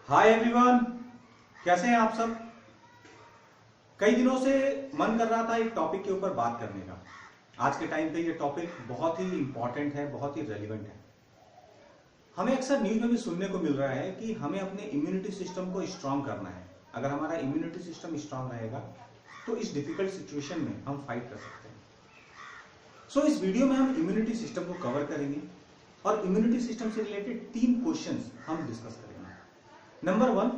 Hi everyone, कैसे हैं आप सब। कई दिनों से मन कर रहा था एक टॉपिक के ऊपर बात करने का। आज के टाइम पे ये टॉपिक बहुत ही इंपॉर्टेंट है, बहुत ही रेलिवेंट है। हमें अक्सर न्यूज में भी सुनने को मिल रहा है कि हमें अपने इम्यूनिटी सिस्टम को स्ट्रांग करना है। अगर हमारा इम्यूनिटी सिस्टम स्ट्रांग रहेगा तो इस डिफिकल्ट सिचुएशन में हम फाइट कर सकते हैं। सो इस वीडियो में हम इम्यूनिटी सिस्टम को कवर करेंगे और इम्यूनिटी सिस्टम से रिलेटेड 3 क्वेश्चंस हम डिस्कस करेंगे। नंबर 1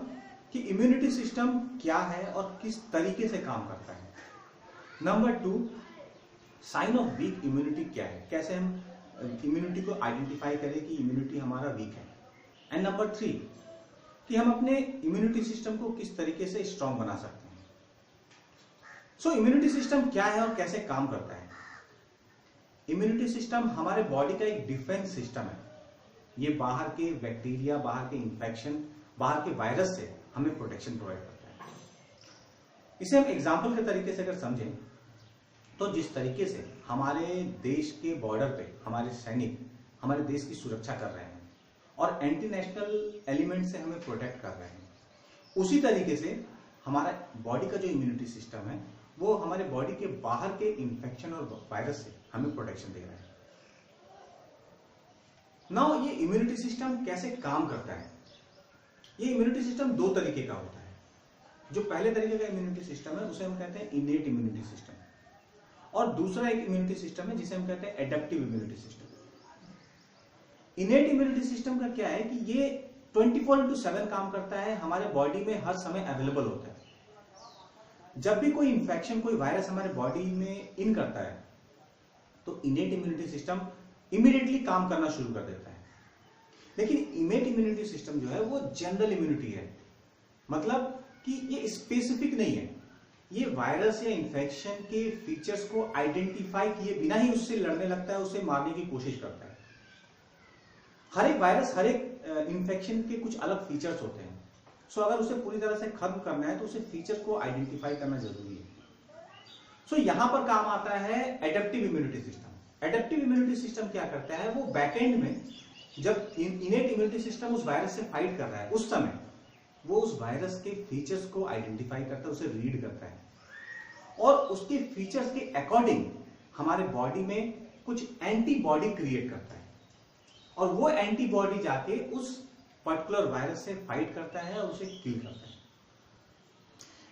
कि इम्यूनिटी सिस्टम क्या है और किस तरीके से काम करता है। Number 2 sign of weak immunity क्या है, कैसे हम इम्यूनिटी को आइडेंटिफाई करें कि इम्यूनिटी हमारा वीक है। एंड नंबर 3 कि हम अपने इम्यूनिटी सिस्टम को किस तरीके से स्ट्रांग बना सकते हैं। सो इम्यूनिटी सिस्टम क्या है और कैसे काम करता है। इम्यूनिटी सिस्टम हमारे बॉडी का एक डिफेंस सिस्टम है। ये बाहर के बैक्टीरिया, बाहर के इंफेक्शन, बाहर के वायरस से हमें प्रोटेक्शन प्रोवाइड करता है। इसे हम एग्जाम्पल के तरीके से अगर समझें तो जिस तरीके से हमारे देश के बॉर्डर पे हमारे सैनिक हमारे देश की सुरक्षा कर रहे हैं और एंटी नेशनल एलिमेंट से हमें प्रोटेक्ट कर रहे हैं, उसी तरीके से हमारा बॉडी का जो इम्यूनिटी सिस्टम है वो हमारे बॉडी के बाहर के इंफेक्शन और वायरस से हमें प्रोटेक्शन दे रहा है। नाउ ये इम्यूनिटी सिस्टम कैसे काम करता है। ये इम्यूनिटी सिस्टम 2 तरीके का होता है। जो पहले तरीके का इम्यूनिटी सिस्टम है उसे हम कहते हैं इनेट इम्यूनिटी सिस्टम और दूसरा एक इम्यूनिटी सिस्टम है जिसे हम कहते हैं adaptive immunity system. Innate immunity system का क्या है कि ये 24/7 काम करता है, हमारे बॉडी में हर समय अवेलेबल होता है। जब भी कोई इंफेक्शन, कोई वायरस हमारे बॉडी में इन करता है तो इनेट इम्यूनिटी सिस्टम इमीडिएटली काम करना शुरू कर देता है। लेकिन इनेट इम्यूनिटी सिस्टम जो है वो जनरल इम्यूनिटी है, मतलब कि ये स्पेसिफिक नहीं है। ये वायरस या इंफेक्शन के फीचर्स को आइडेंटिफाई किए बिना ही उससे लड़ने लगता है, उसे मारने की कोशिश करता है। हर एक वायरस, हर एक इंफेक्शन के कुछ अलग फीचर्स होते हैं। सो अगर उसे पूरी तरह से खत्म करना है तो उसे फीचर को आइडेंटिफाई करना जरूरी है। सो यहां पर काम आता है adaptive immunity system. Adaptive immunity system क्या करता है, वो बैकएंड में जब इनेट इम्यूनिटी सिस्टम उस वायरस से फाइट कर रहा है उस समय वो उस वायरस के फीचर्स को आइडेंटिफाई करता है, उसे रीड करता है और उसके फीचर्स के अकॉर्डिंग हमारे बॉडी में कुछ एंटीबॉडी क्रिएट करता है और वो एंटीबॉडी जाके उस पर्टिकुलर वायरस से फाइट करता है और उसे किल करता है।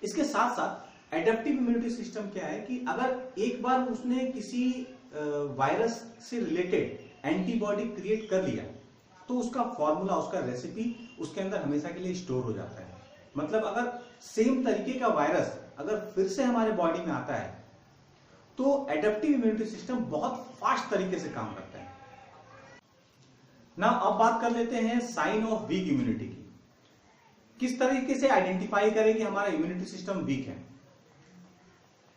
इसके साथ साथ एडेप्टिव इम्यूनिटी सिस्टम क्या है कि अगर एक बार उसने किसी वायरस से रिलेटेड एंटीबॉडी क्रिएट कर लिया तो उसका फॉर्मूला, उसका रेसिपी उसके अंदर हमेशा के लिए स्टोर हो जाता है। मतलब अगर सेम तरीके का वायरस अगर फिर से हमारे बॉडी में आता है तो एडेप्टिव इम्यूनिटी सिस्टम बहुत फास्ट तरीके से काम करता है। ना अब बात कर लेते हैं साइन ऑफ वीक इम्यूनिटी की। किस तरीके से आइडेंटिफाई करें कि हमारा इम्यूनिटी सिस्टम वीक है।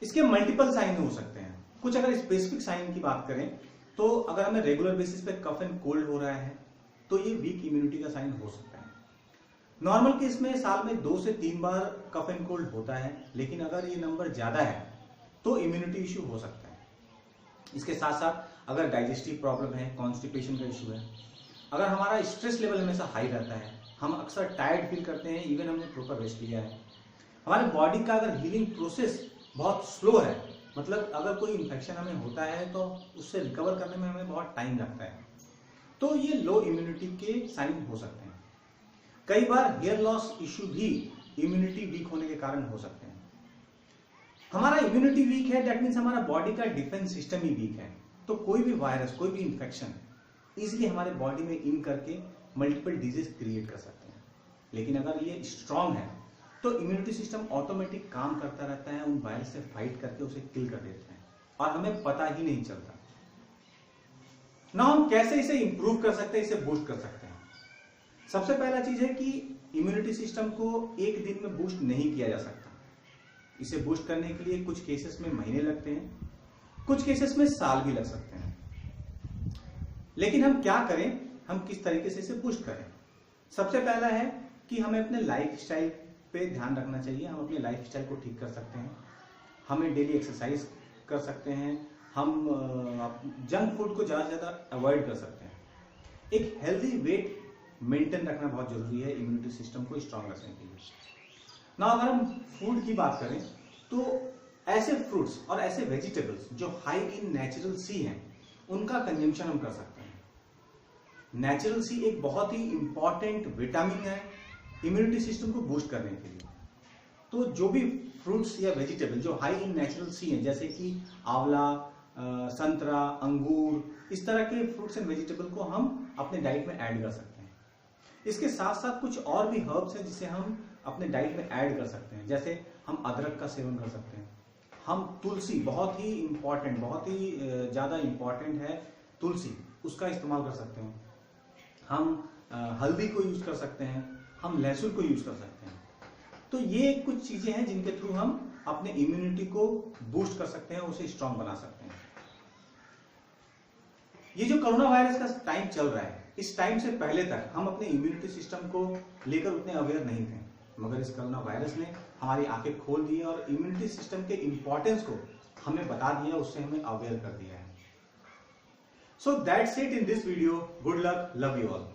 इसके मल्टीपल साइन हो सकते हैं। कुछ अगर स्पेसिफिक साइन की बात करें तो अगर हमें रेगुलर बेसिस पे कफ एंड कोल्ड हो रहा है तो ये वीक इम्यूनिटी का साइन हो सकता है। नॉर्मल केस में साल में 2 से 3 बार कफ एंड कोल्ड होता है, लेकिन अगर ये नंबर ज्यादा है तो इम्यूनिटी इश्यू हो सकता है। इसके साथ साथ अगर डाइजेस्टिव प्रॉब्लम है, कॉन्स्टिपेशन का इश्यू है, अगर हमारा स्ट्रेस लेवल हमेशा हाई रहता है, हम अक्सर टायर्ड फील करते हैं इवन हमने प्रॉपर रेस्ट लिया है, हमारे बॉडी का अगर हीलिंग प्रोसेस बहुत स्लो है, मतलब अगर कोई इन्फेक्शन हमें होता है तो उससे रिकवर करने में हमें बहुत टाइम लगता है, तो ये लो इम्यूनिटी के साइन हो सकते हैं। कई बार हेयर लॉस इश्यू भी इम्यूनिटी वीक होने के कारण हो सकते हैं। हमारा इम्यूनिटी वीक है, दैट मीन्स हमारा बॉडी का डिफेंस सिस्टम ही वीक है। तो कोई भी वायरस, कोई भी इंफेक्शन इजिली हमारे बॉडी में इन करके मल्टीपल डिजीज क्रिएट कर सकते हैं। लेकिन अगर ये स्ट्रांग है तो इम्यूनिटी सिस्टम ऑटोमेटिक काम करता रहता है, उन वायरस से फाइट करके उसे किल कर देते हैं और हमें पता ही नहीं चलता। ना हम कैसे इसे इंप्रूव कर सकते हैं, इसे बूस्ट कर सकते हैं। सबसे पहला चीज है कि इम्यूनिटी सिस्टम को एक दिन में बूस्ट नहीं किया जा सकता। इसे बूस्ट करने के लिए कुछ केसेस में महीने लगते हैं, कुछ केसेस में साल भी लग सकते हैं। लेकिन हम क्या करें, हम किस तरीके से इसे बूस्ट करें। सबसे पहला है कि हमें अपने लाइफस्टाइल पे ध्यान रखना चाहिए। हम अपने लाइफस्टाइल को ठीक कर सकते हैं, हमें डेली एक्सरसाइज कर सकते हैं, हम जंक फूड को ज्यादा से ज्यादा अवॉइड कर सकते हैं। एक हेल्दी वेट मेंटेन रखना बहुत जरूरी है इम्यूनिटी सिस्टम को स्ट्रांग रखने के लिए। ना अगर हम फूड की बात करें तो ऐसे फ्रूट्स और ऐसे वेजिटेबल्स जो हाई इन नेचुरल सी हैं उनका कंजम्पशन हम कर सकते हैं। नेचुरल सी एक बहुत ही इंपॉर्टेंट विटामिन है इम्यूनिटी सिस्टम को बूस्ट करने के लिए। तो जो भी फ्रूट्स या वेजिटेबल जो हाई इन नेचुरल सी हैं जैसे कि आंवला, संतरा, अंगूर, इस तरह के फ्रूट्स एंड वेजिटेबल को हम अपने डाइट में ऐड कर सकते हैं। इसके साथ साथ कुछ और भी हर्ब्स हैं जिसे हम अपने डाइट में ऐड कर सकते हैं। जैसे हम अदरक का सेवन कर सकते हैं, हम तुलसी, बहुत ही इंपॉर्टेंट, बहुत ही ज्यादा इंपॉर्टेंट है तुलसी, उसका इस्तेमाल कर सकते हैं। हम हल्दी को यूज कर सकते हैं, हम लहसुन को यूज कर सकते हैं। तो ये कुछ चीजें हैं जिनके थ्रू हम अपने इम्यूनिटी को बूस्ट कर सकते हैं, उसे स्ट्रांग बना सकते हैं। ये जो कोरोना वायरस का टाइम चल रहा है, इस टाइम से पहले तक हम अपने इम्यूनिटी सिस्टम को लेकर उतने अवेयर नहीं थे, मगर इस कोरोना वायरस ने हमारी आंखें खोल दी है और इम्यूनिटी सिस्टम के इंपॉर्टेंस को हमें बता दिया, उससे हमें अवेयर कर दिया है। So that's it in this video. Good luck, love you all.